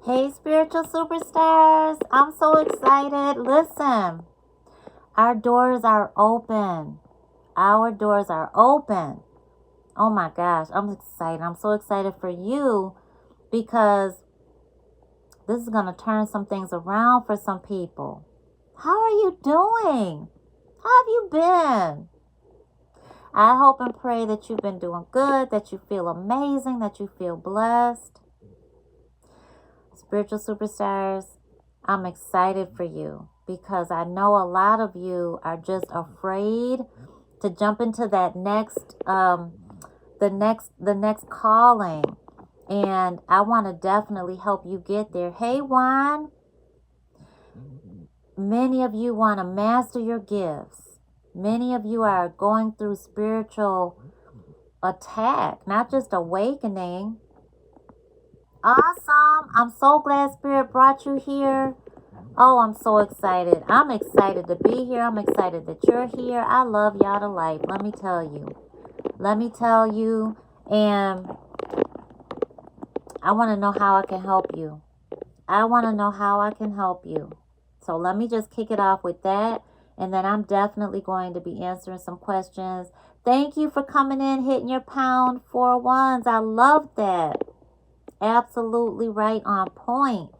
Hey, spiritual superstars. I'm so excited. Listen, our doors are open. Our doors are open. Oh my gosh, I'm excited. I'm so excited for you because this is going to turn some things around for some people. How are you doing? How have you been? I hope and pray that you've been doing good, that you feel amazing, that you feel blessed. Spiritual superstars, I'm excited for you because I know a lot of you are just afraid to jump into that next calling. And I want to definitely help you get there. Hey, Juan, many of you want to master your gifts. Many of you are going through spiritual attack, not just awakening. Awesome. I'm so glad Spirit brought you here. Oh, I'm so excited. I'm excited to be here. I'm excited that you're here. I love y'all to life. Let me tell you. Let me tell you. And I want to know how I can help you. I want to know how I can help you. So let me just kick it off with that. And then I'm definitely going to be answering some questions. Thank you for coming in, hitting your pound 4 1s. I love that. Absolutely right on point.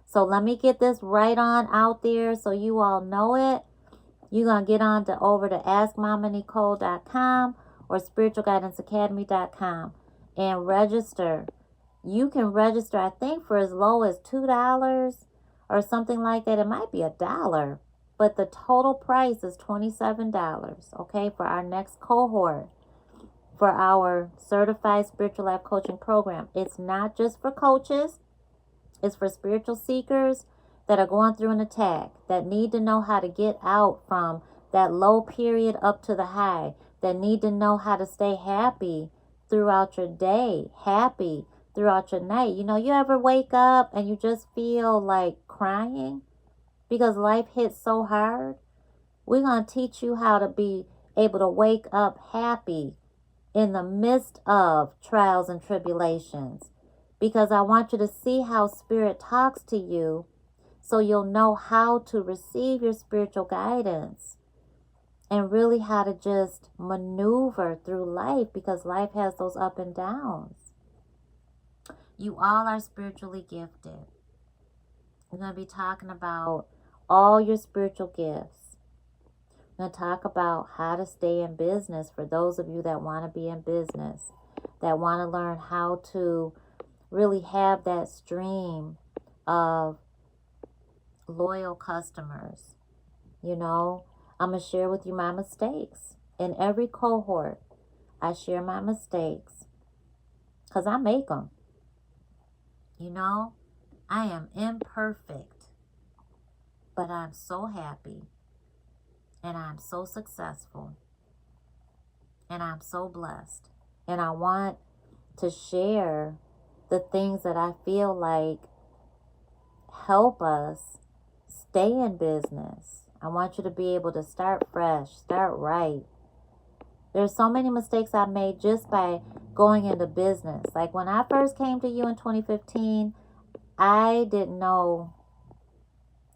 So let me get this right on out there so you all know it. You're going to get on to over to AskMamaNicole.com or SpiritualGuidanceAcademy.com and register. You can register, I think, for as low as $2 or something like that. It might be $1, but the total price is $27, okay, for our next cohort, for our Certified Spiritual Life Coaching Program. It's not just for coaches. It's for spiritual seekers that are going through an attack, that need to know how to get out from that low period up to the high, that need to know how to stay happy throughout your day, happy throughout your night. You know, you ever wake up and you just feel like crying because life hits so hard? We're going to teach you how to be able to wake up happy in the midst of trials and tribulations. Because I want you to see how Spirit talks to you so you'll know how to receive your spiritual guidance and really how to just maneuver through life, because life has those up and downs. You all are spiritually gifted. We're going to be talking about all your spiritual gifts. We're going to talk about how to stay in business for those of you that want to be in business, that want to learn how to really have that stream of loyal customers. You know, I'm going to share with you my mistakes. In every cohort, I share my mistakes because I make them. You know, I am imperfect, but I'm so happy and I'm so successful and I'm so blessed. And I want to share the things that I feel like help us stay in business. I want you to be able to start fresh, start right. There's so many mistakes I made just by going into business. Like when I first came to you in 2015, I didn't know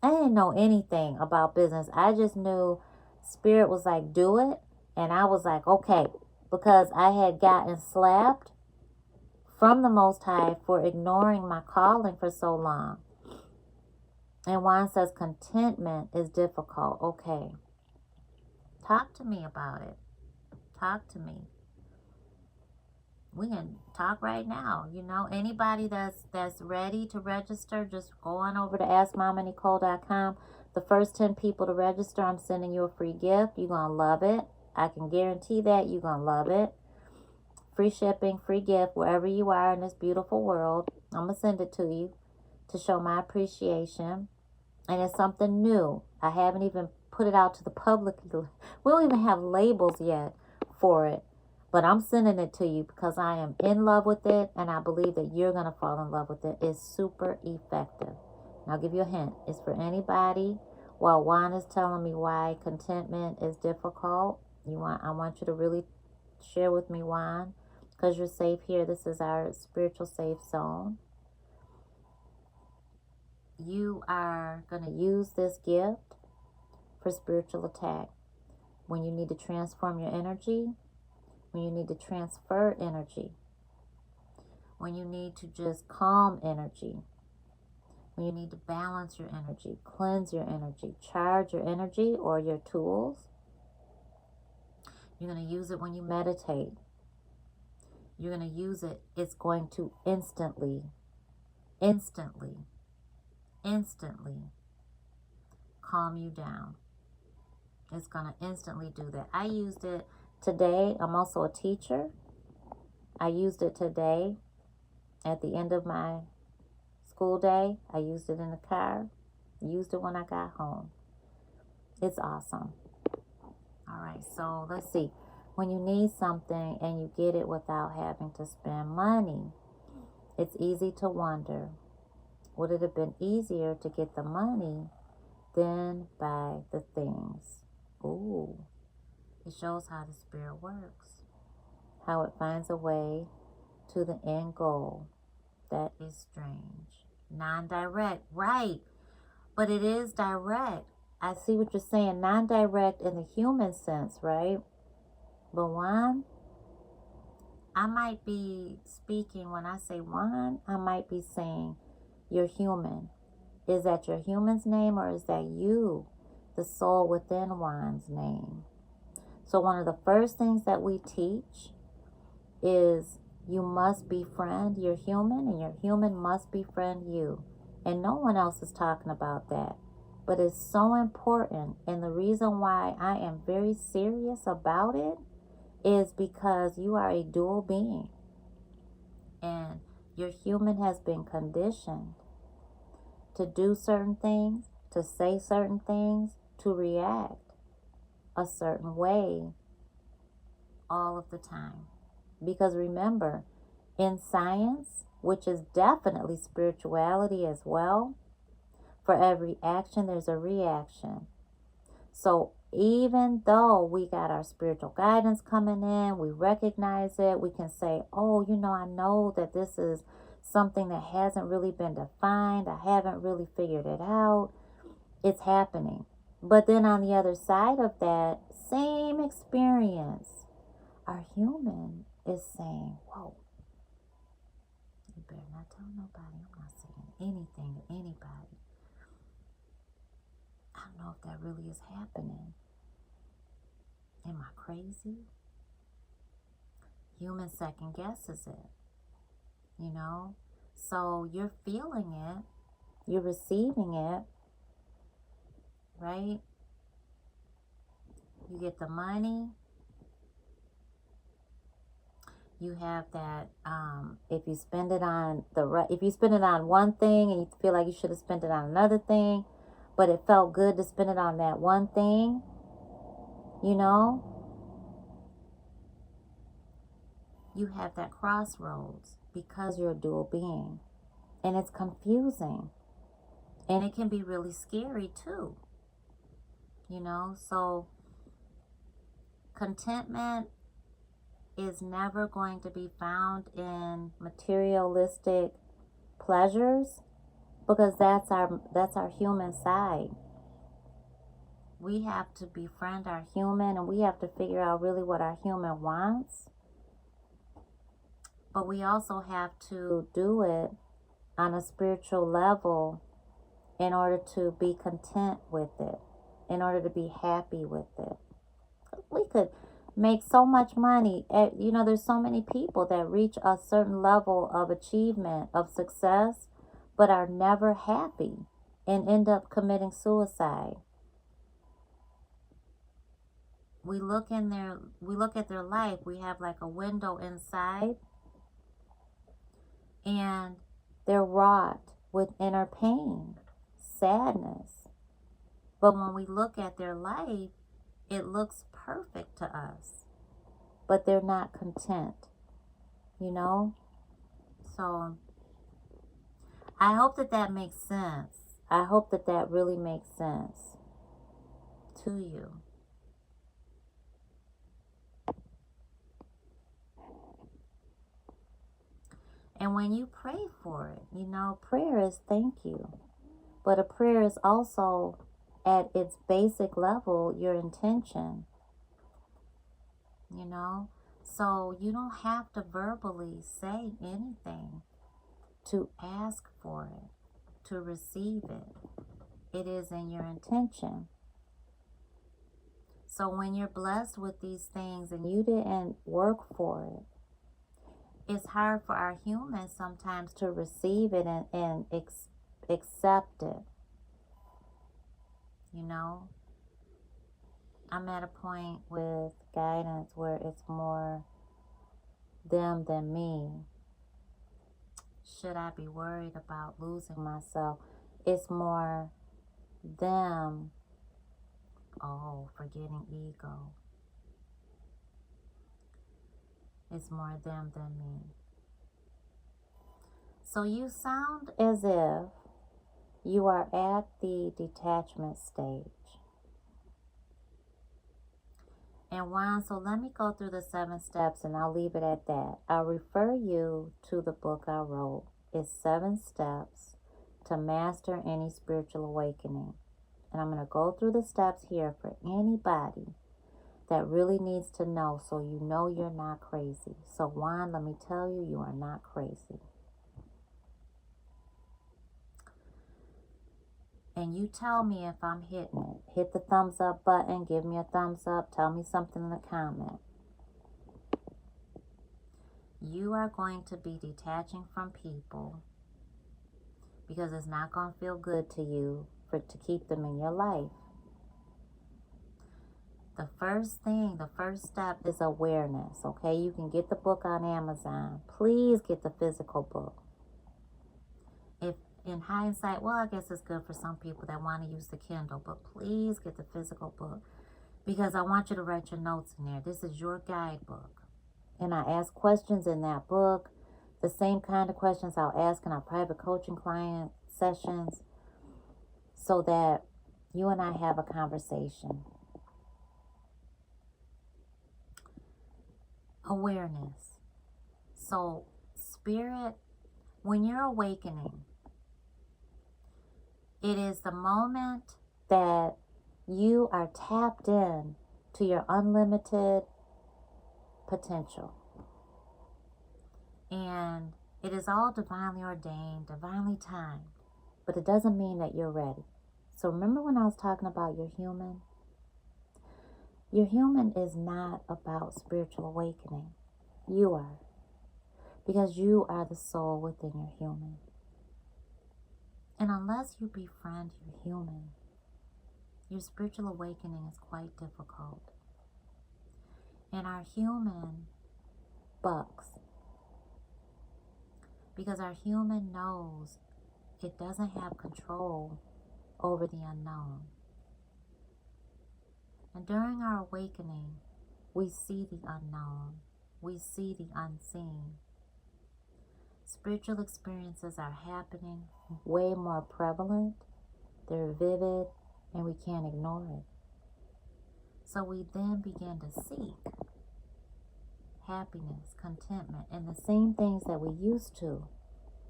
anything about business. I just knew Spirit was like, do it. And I was like, okay, because I had gotten slapped from the Most High for ignoring my calling for so long. And Juan says contentment is difficult. Okay. Talk to me about it. Talk to me. We can talk right now. You know, anybody that's ready to register, just go on over to AskMamaNicole.com. The first 10 people to register, I'm sending you a free gift. You're going to love it. I can guarantee that you're going to love it. Free shipping, free gift, wherever you are in this beautiful world. I'm going to send it to you to show my appreciation. And it's something new. I haven't even put it out to the public. We don't even have labels yet for it. But I'm sending it to you because I am in love with it. And I believe that you're going to fall in love with it. It's super effective. And I'll give you a hint. It's for anybody. While Juan is telling me why contentment is difficult, I want you to really share with me, Juan. Because you're safe here. This is our spiritual safe zone. you are going to use this gift for spiritual attack. When you need to transform your energy, when you need to transfer energy, when you need to just calm energy, when you need to balance your energy, cleanse your energy, charge your energy or your tools. You're going to use it when you meditate. You're going to use it. It's going to instantly calm you down. It's going to instantly do that. I used it today. I'm also a teacher. I used it today at the end of my school day. I used it in the car. Used it when I got home. It's awesome. All right, so let's see. When you need something and you get it without having to spend money, it's easy to wonder, would it have been easier to get the money than buy the things? Ooh, it shows how the spirit works, how it finds a way to the end goal. That is strange. Non-direct, right, but it is direct. I see what you're saying, non-direct in the human sense, right? But Juan, I might be speaking, when I say Juan, I might be saying you're human. Is that your human's name or is that you, the soul within Juan's name? So one of the first things that we teach is you must befriend your human and your human must befriend you. And no one else is talking about that. But it's so important. And the reason why I am very serious about it is because you are a dual being. And your human has been conditioned to do certain things, to say certain things, to react a certain way all of the time. Because remember, in science, which is definitely spirituality as well, for every action, there's a reaction. So even though we got our spiritual guidance coming in, we recognize it, we can say, oh, I know that this is something that hasn't really been defined. I haven't really figured it out. It's happening. But then on the other side of that same experience, our human is saying, whoa, you better not tell nobody. I'm not saying anything to anybody. I don't know if that really is happening. Am I crazy? Human second guesses it, So you're feeling it. You're receiving it, right? You get the money. You have that, if you spend it on one thing and you feel like you should have spent it on another thing, but it felt good to spend it on that one thing, you have that crossroads because you're a dual being. And it's confusing. And it can be really scary too. So contentment is never going to be found in materialistic pleasures, because that's our human side. We have to befriend our human, and we have to figure out really what our human wants. But we also have to do it on a spiritual level in order to be content with it, in order to be happy with it. We could make so much money. There's so many people that reach a certain level of achievement, of success, but are never happy and end up committing suicide. We look at their life. We have like a window inside, and they're wrought with inner pain, sadness. But when we look at their life, it looks perfect to us, but they're not content, So I hope that makes sense. I hope that really makes sense to you. And when you pray for it, prayer is thank you. But a prayer is also, at its basic level, your intention, you know? So you don't have to verbally say anything to ask for it, to receive it. It is in your intention. So when you're blessed with these things and you didn't work for it, it's hard for our humans sometimes to receive it and accept it. You know, I'm at a point with guidance where it's more them than me. Should I be worried about losing myself? It's more them. Oh, forgetting ego. It's more them than me. So you sound as if you are at the detachment stage. And Juan, so let me go through the 7 steps and I'll leave it at that. I'll refer you to the book I wrote. It's 7 steps to master any spiritual awakening. And I'm going to go through the steps here for anybody that really needs to know, so you know you're not crazy. So Juan, let me tell you, you are not crazy. And you tell me if I'm hitting it. Hit the thumbs up button. Give me a thumbs up. Tell me something in the comment. You are going to be detaching from people because it's not going to feel good to you to keep them in your life. The first thing, the first step is awareness, okay? You can get the book on Amazon. Please get the physical book. If in hindsight, well, I guess it's good for some people that want to use the Kindle, but please get the physical book because I want you to write your notes in there. This is your guidebook. And I ask questions in that book, the same kind of questions I'll ask in our private coaching client sessions, so that you and I have a conversation. Awareness. So, spirit, when you're awakening, it is the moment that you are tapped in to your unlimited potential. And it is all divinely ordained, divinely timed, but it doesn't mean that you're ready. So remember when I was talking about your human? Your human is not about spiritual awakening. You are. Because you are the soul within your human. And unless you befriend your human, your spiritual awakening is quite difficult. And our human bucks. Because our human knows it doesn't have control over the unknown. And during our awakening, we see the unknown. We see the unseen. Spiritual experiences are happening way more prevalent. They're vivid, and we can't ignore it. So we then begin to seek happiness, contentment, and the same things that we used to,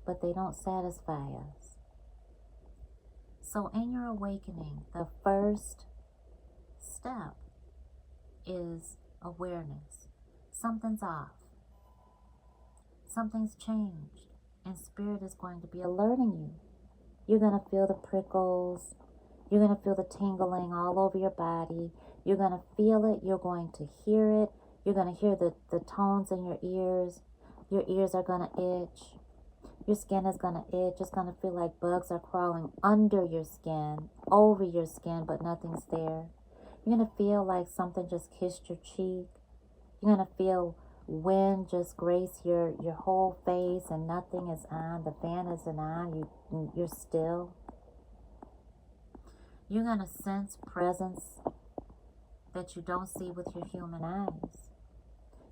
but they don't satisfy us. So in your awakening, the first step is awareness. Something's off. Something's changed. And spirit is going to be alerting you. You're going to feel the prickles. You're going to feel the tingling all over your body. You're going to feel it. You're going to hear it. You're going to hear the tones in your ears. Your ears are going to itch. Your skin is going to itch. It's going to feel like bugs are crawling under your skin, over your skin, but nothing's there. You're going to feel like something just kissed your cheek. You're going to feel wind just grace your whole face and nothing is on. The fan isn't on. You're still. You're going to sense presence that you don't see with your human eyes.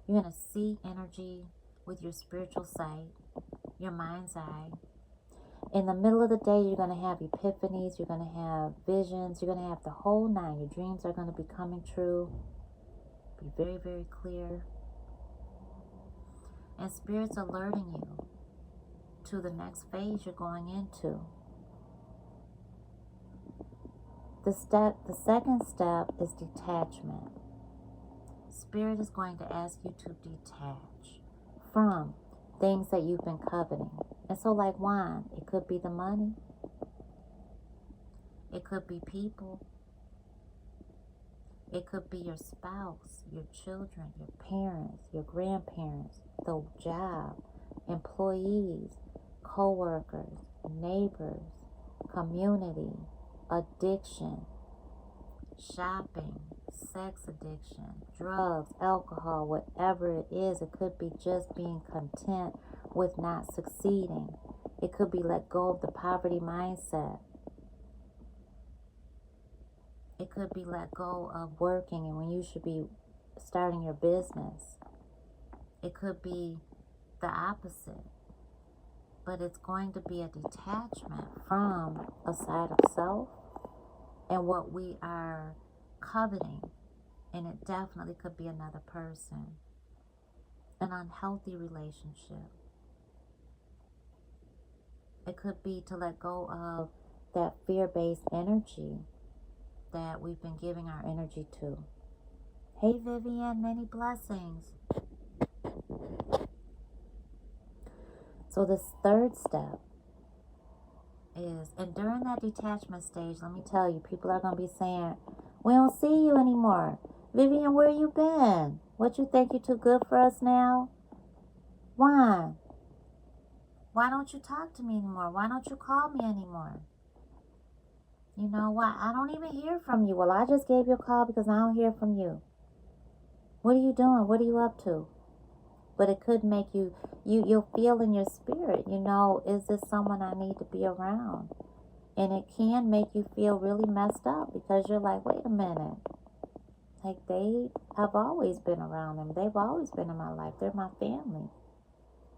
You're going to see energy with your spiritual sight, your mind's eye. In the middle of the day, you're going to have epiphanies. You're going to have visions. You're going to have the whole nine. Your dreams are going to be coming true. Be very, very clear. And Spirit's alerting you to the next phase you're going into. The second step is detachment. Spirit is going to ask you to detach from things that you've been coveting. And so like wine, it could be the money. It could be people. It could be your spouse, your children, your parents, your grandparents, the job, employees, co-workers, neighbors, community, addiction, shopping, sex addiction, drugs, alcohol, whatever it is. It could be just being content with not succeeding. It could be let go of the poverty mindset. It could be let go of working and when you should be starting your business. It could be the opposite. But it's going to be a detachment from a side of self and what we are coveting. And it definitely could be another person. An unhealthy relationship. It could be to let go of that fear-based energy that we've been giving our energy to. Hey Vivian, many blessings. So this third step is, and during that detachment stage, let me tell you, people are going to be saying, we don't see you anymore. Vivian, where you been? What, you think you're too good for us now? Why? Why don't you talk to me anymore? Why don't you call me anymore? You know what? I don't even hear from you. Well, I just gave you a call because I don't hear from you. What are you doing? What are you up to? But it could make you'll feel in your spirit, you know, is this someone I need to be around? And it can make you feel really messed up because you're like, wait a minute. Like I've always been around them. They've always been in my life. They're my family.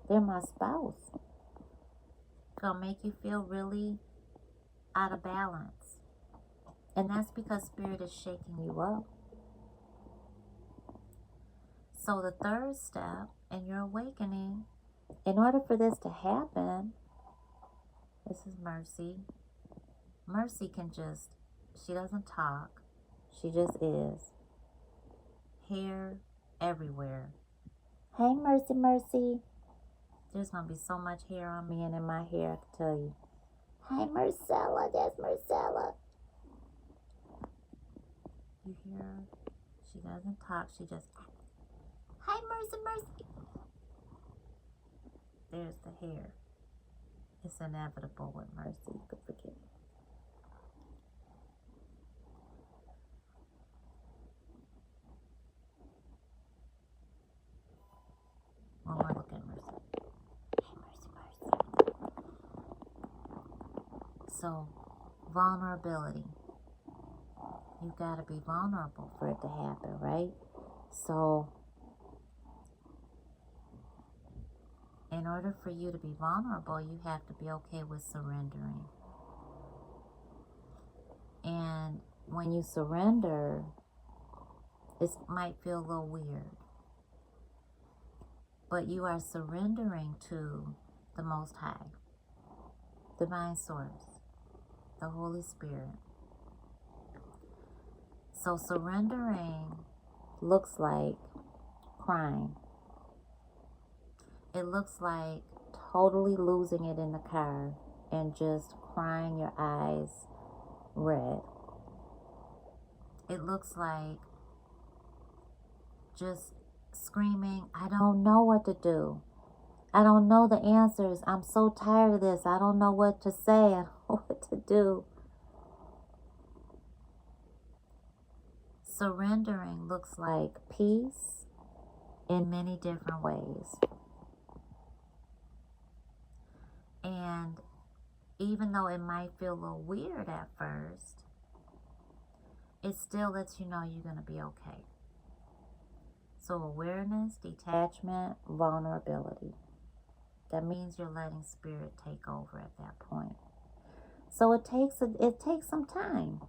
They're my spouse. It's going to make you feel really out of balance. And that's because Spirit is shaking you up. So the third step in your awakening, in order for this to happen, this is Mercy. Mercy can just, she doesn't talk. She just is. Hair everywhere. Hey, Mercy, Mercy. There's going to be so much hair on me and in my hair, I can tell you. Hi, Marcella. That's Marcella. You hear her? She doesn't talk. She just... Hi, Mercy, Mercy. There's the hair. It's inevitable with Mercy. You could forget. One more look at Mercy. Hey, Mercy, Mercy. So, vulnerability. You gotta be vulnerable for it to happen, right? So, in order for you to be vulnerable, you have to be okay with surrendering. And when you surrender, it might feel a little weird. But you are surrendering to the Most High, Divine Source, the Holy Spirit. So surrendering looks like crying. It looks like totally losing it in the car and just crying your eyes red. It looks like just screaming, I don't know what to do. I don't know the answers. I'm so tired of this. I don't know what to say. I don't know what to do. Surrendering looks like peace in many different ways. And even though it might feel a little weird at first, it still lets you know you're going to be okay. So awareness, detachment, vulnerability. That means you're letting Spirit take over at that point. So it takes some time,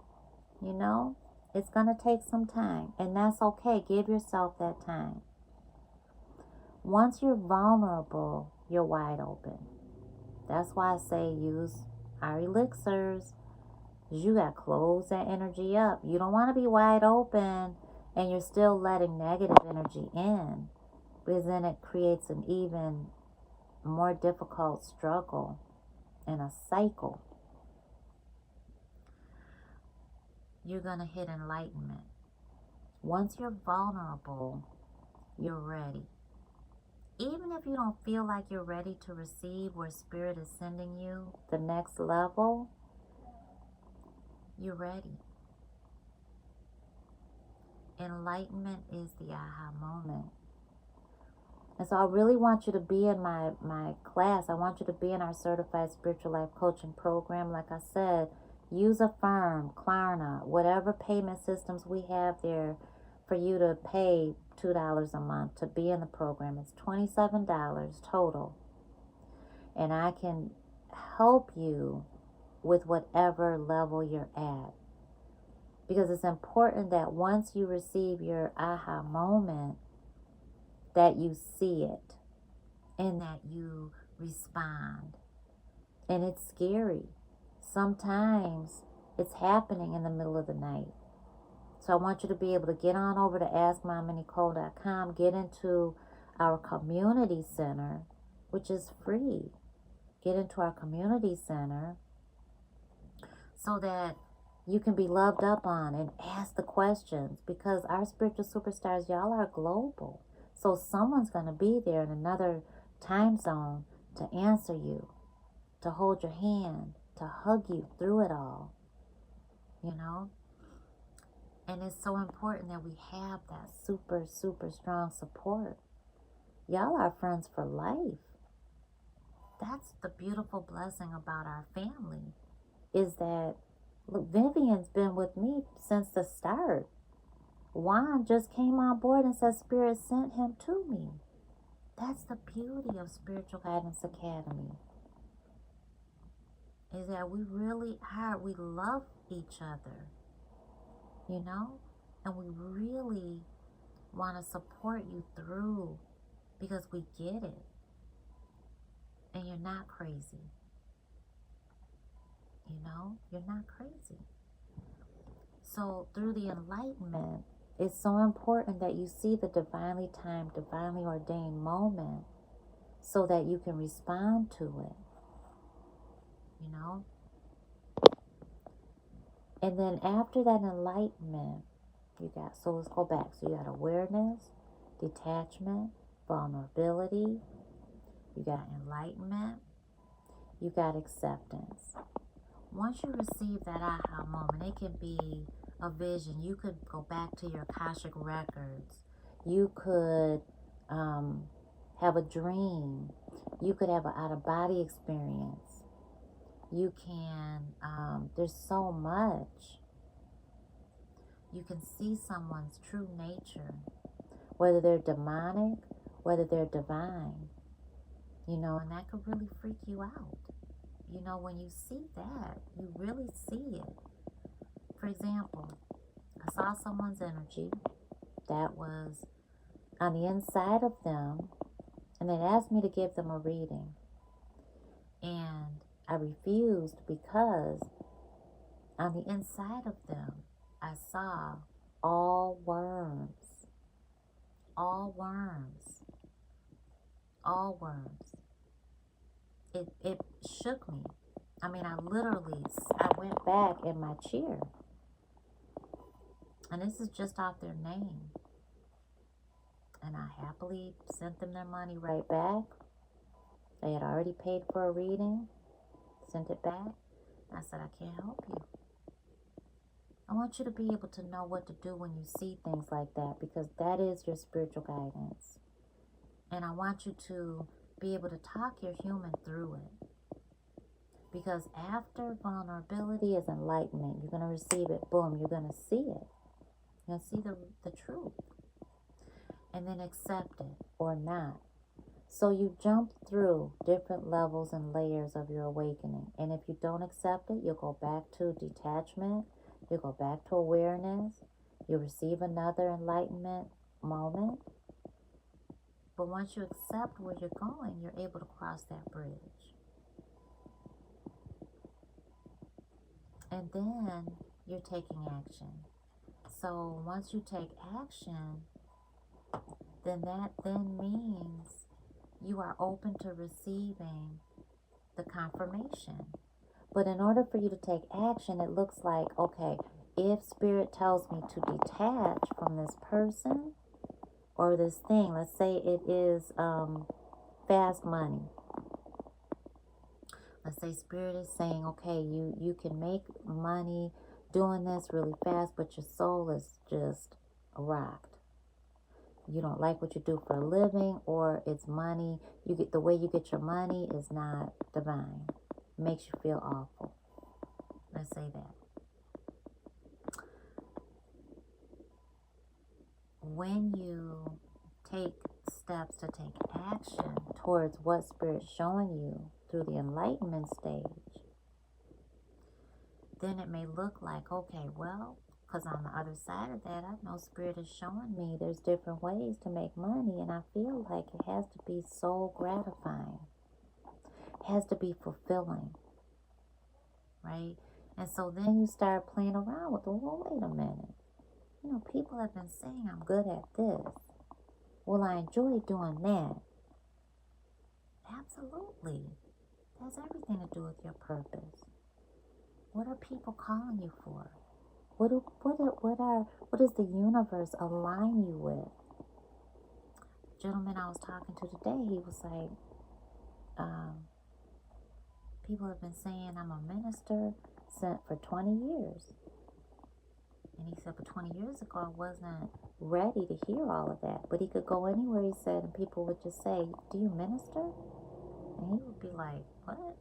you know. It's going to take some time, and that's okay. Give yourself that time. Once you're vulnerable, you're wide open. That's why I say use our elixirs. You got to close that energy up. You don't want to be wide open and you're still letting negative energy in, because then it creates an even more difficult struggle and a cycle. You're going to hit enlightenment. Once you're vulnerable, you're ready. Even if you don't feel like you're ready to receive where Spirit is sending you, the next level, you're ready. Enlightenment is the aha moment. And so I really want you to be in my class. I want you to be in our Certified Spiritual Life Coaching Program. Like I said, use Affirm, Klarna, whatever payment systems we have there for you to pay $2 a month to be in the program. It's $27 total. And I can help you with whatever level you're at. Because it's important that once you receive your aha moment, that you see it and that you respond. And it's scary. Sometimes it's happening in the middle of the night. So I want you to be able to get on over to AskMomMaNicole.com, get into our community center, which is free. Get into our community center so that you can be loved up on and ask the questions, because our spiritual superstars, y'all are global. So someone's going to be there in another time zone to answer you, to hold your hand, to hug you through it all, you know? And it's so important that we have that super, super strong support. Y'all are friends for life. That's the beautiful blessing about our family, is that, look, Vivian's been with me since the start. Juan just came on board and said Spirit sent him to me. That's the beauty of Spiritual Guidance Academy, is that we really are, we love each other, you know, and we really want to support you through, because we get it, and you're not crazy, you know, you're not crazy. So through the enlightenment, it's so important that you see the divinely timed, divinely ordained moment so that you can respond to it, you know? And then after that enlightenment, you got, so let's go back. So you got awareness, detachment, vulnerability, you got enlightenment, you got acceptance. Once you receive that aha moment, it can be a vision. You could go back to your Akashic records. You could have a dream. You could have an out-of-body experience. You can, there's so much. You can see someone's true nature, whether they're demonic, whether they're divine, you know, and that could really freak you out. You know, when you see that, you really see it. For example, I saw someone's energy that was on the inside of them, and they asked me to give them a reading. And I refused because on the inside of them, I saw all worms. All worms. All worms. It shook me. I mean, I went back in my chair. And this is just off their name. And I happily sent them their money right back. They had already paid for a reading. Sent it back. I said, I can't help you. I want you to be able to know what to do when you see things like that, because that is your spiritual guidance. And I want you to be able to talk your human through it. Because after vulnerability is enlightenment. You're going to receive it. Boom. You're going to see it. You're going to see the truth. And then accept it or not. So you jump through different levels and layers of your awakening. And if you don't accept it, you'll go back to detachment. You'll go back to awareness. You'll receive another enlightenment moment. But once you accept where you're going, you're able to cross that bridge. And then you're taking action. So once you take action, then that then means you are open to receiving the confirmation. But in order for you to take action, it looks like, okay, if Spirit tells me to detach from this person or this thing, let's say it is fast money. Let's say Spirit is saying, okay, you can make money doing this really fast, but your soul is just rocked. You don't like what you do for a living, or it's money. You get the way you get your money is not divine. It makes you feel awful. Let's say that. When you take steps to take action towards what Spirit's showing you through the enlightenment stage, then it may look like, okay, well, because on the other side of that, I know Spirit is showing me there's different ways to make money, and I feel like it has to be so gratifying. It has to be fulfilling, right? And so then you start playing around with, well, wait a minute. You know, people have been saying I'm good at this. Well, I enjoy doing that. Absolutely. It has everything to do with your purpose. What are people calling you for? What does the universe align you with? The gentleman I was talking to today, he was like, people have been saying I'm a minister for 20 years. And he said, but 20 years ago, I wasn't ready to hear all of that. But he could go anywhere, he said, and people would just say, do you minister? And he would be like, what?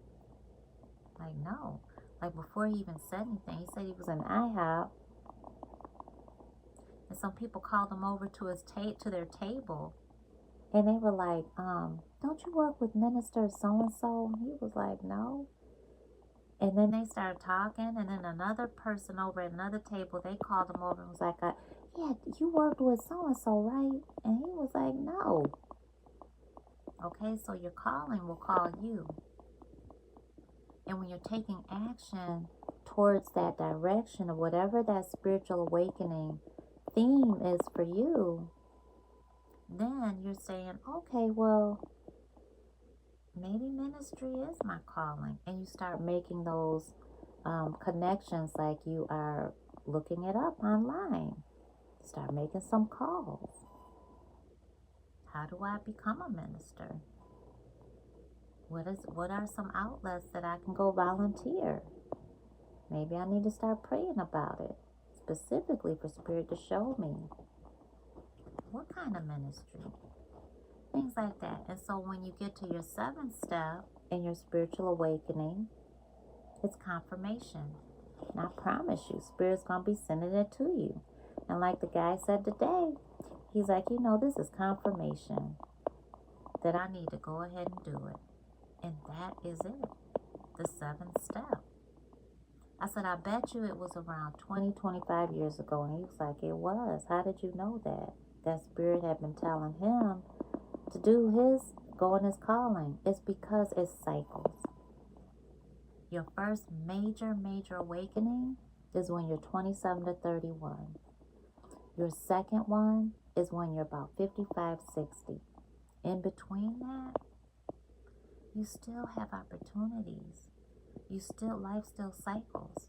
Like, no. Like, before he even said anything, he said he was in IHOP. And some people called him over to their table. And they were like, don't you work with Minister so-and-so? And he was like, no. And then they started talking, and then another person over at another table, they called him over and was like, yeah, you worked with so-and-so, right? And he was like, no. Okay, so your calling will call you. And when you're taking action towards that direction of whatever that spiritual awakening theme is for you, then you're saying, okay, well, maybe ministry is my calling. And you start making those connections, like you are looking it up online. Start making some calls. How do I become a minister? What are some outlets that I can go volunteer? Maybe I need to start praying about it, specifically for Spirit to show me what kind of ministry. Things like that. And so when you get to your 7th step in your spiritual awakening, it's confirmation. And I promise you, Spirit's going to be sending it to you. And like the guy said today, he's like, this is confirmation that I need to go ahead and do it. And that is it. The 7th step. I said, I bet you it was around 20, 25 years ago. And he was like, it was. How did you know that? That Spirit had been telling him to go in his calling. It's because it's cycles. Your first major awakening is when you're 27 to 31. Your second one is when you're about 55, 60. In between that, you still have opportunities. Life still cycles.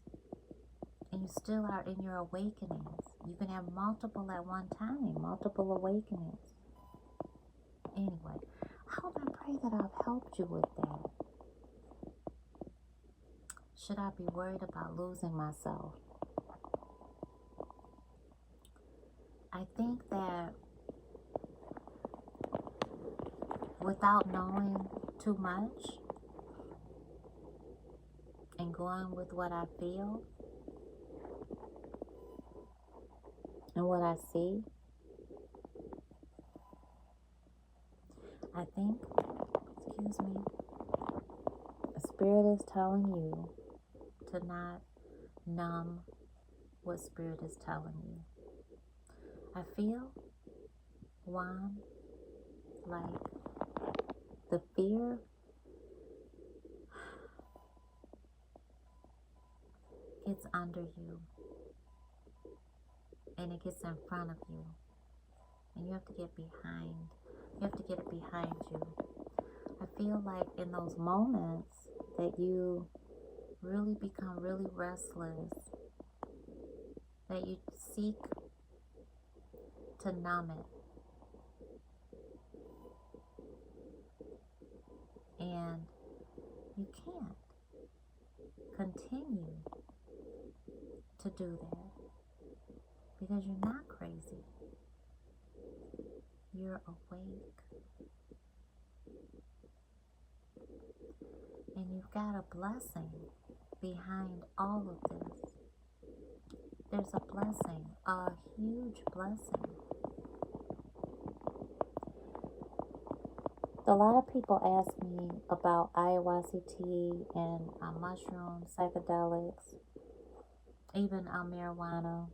And you still are in your awakenings. You can have multiple at one time, multiple awakenings. Anyway, I hope and pray that I've helped you with that. Should I be worried about losing myself? I think that without knowing too much and going with what I feel and what I see, I think, the Spirit is telling you to not numb what Spirit is telling you. I feel, Juan, like the fear gets under you and it gets in front of you. And you have to get behind. You have to get it behind you. I feel like in those moments that you really become really restless, that you seek to numb it. And you can't continue to do that because you're not crazy. You're awake. And you've got a blessing behind all of this. There's a blessing, a huge blessing. A lot of people ask me about ayahuasca tea and mushrooms, psychedelics, even marijuana.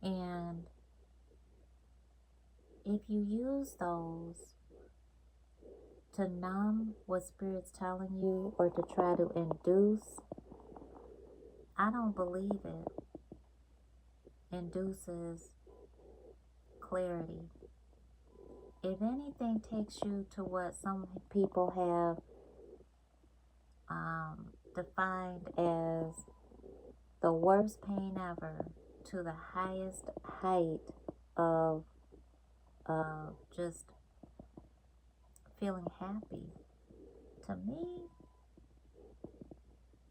And if you use those to numb what Spirit's telling you or to try to induce, I don't believe it induces clarity. If anything takes you to what some people have defined as the worst pain ever, to the highest height of just feeling happy, to me,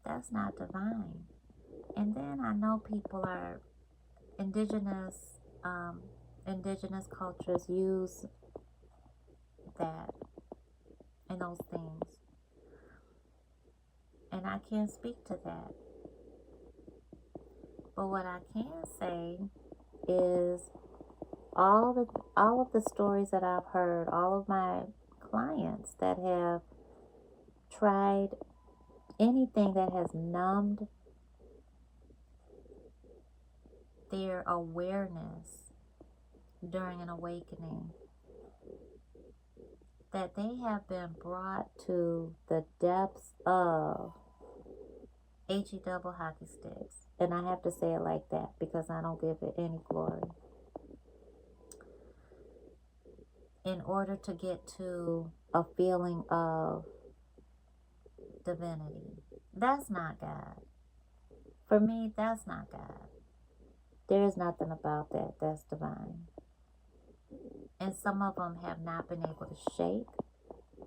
that's not divine. And then I know people are indigenous cultures use that and those things, and I can't speak to that. But what I can say is all of the stories that I've heard, all of my clients that have tried anything that has numbed their awareness during an awakening, that they have been brought to the depths of HE double hockey sticks. And I have to say it like that because I don't give it any glory. In order to get to a feeling of divinity. That's not God. For me, that's not God. There is nothing about that that's divine. And some of them have not been able to shake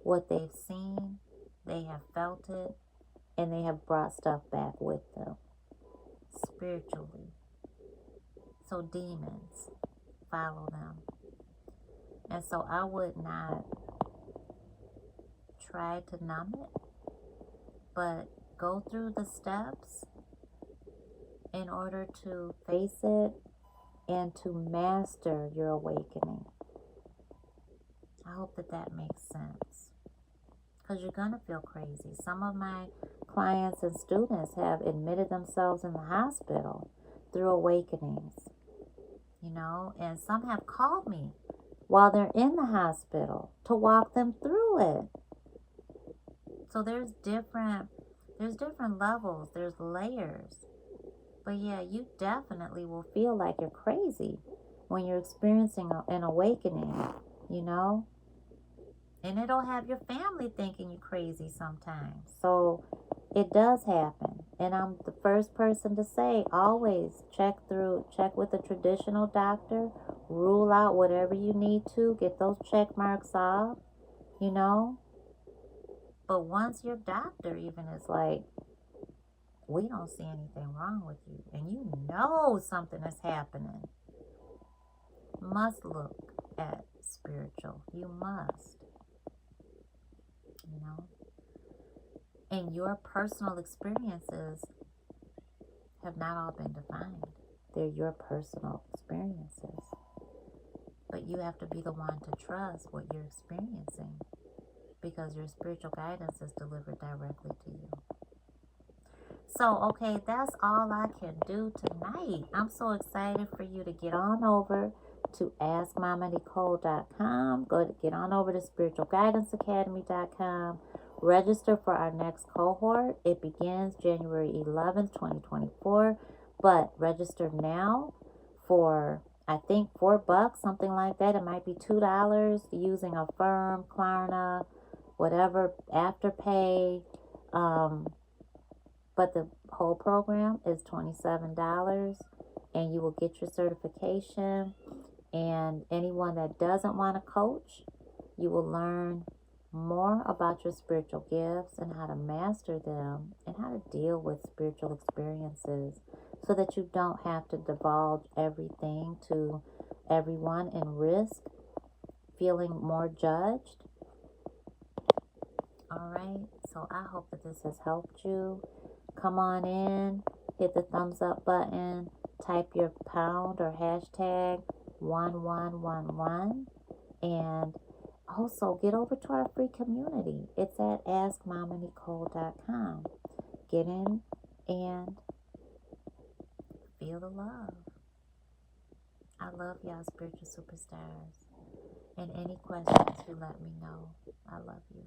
what they've seen. They have felt it, and they have brought stuff back with them spiritually. So demons follow them. And so I would not try to numb it, but go through the steps in order to face it and to master your awakening. I hope that makes sense. Because you're going to feel crazy. Some of my clients and students have admitted themselves in the hospital through awakenings, and some have called me while they're in the hospital to walk them through it. So there's different levels, there's layers. But yeah, you definitely will feel like you're crazy when you're experiencing an awakening, And it'll have your family thinking you're crazy sometimes. So it does happen. And I'm the first person to say, always check with a traditional doctor, rule out whatever you need to, get those check marks off, But once your doctor even is like, we don't see anything wrong with you, and something is happening, must look at spiritual. You must. And your personal experiences have not all been defined. They're your personal experiences. But you have to be the one to trust what you're experiencing, because your spiritual guidance is delivered directly to you. So, okay, that's all I can do tonight. I'm so excited for you to get on over to AskMamaNicole.com. Get on over to SpiritualGuidanceAcademy.com, Register for our next cohort. It begins January 11th, 2024. But register now for, I think, $4, something like that. It might be $2 using Affirm, Klarna, whatever, Afterpay. But the whole program is $27, and you will get your certification. And anyone that doesn't want to coach, you will learn more about your spiritual gifts and how to master them and how to deal with spiritual experiences so that you don't have to divulge everything to everyone and risk feeling more judged. All right, so I hope that this has helped you. Come on in, hit the thumbs up button, type your pound or hashtag 1111, and also get over to our free community. It's at askmomanicole.com. Get in and feel the love. I love y'all, spiritual superstars. And any questions, you let me know. I love you.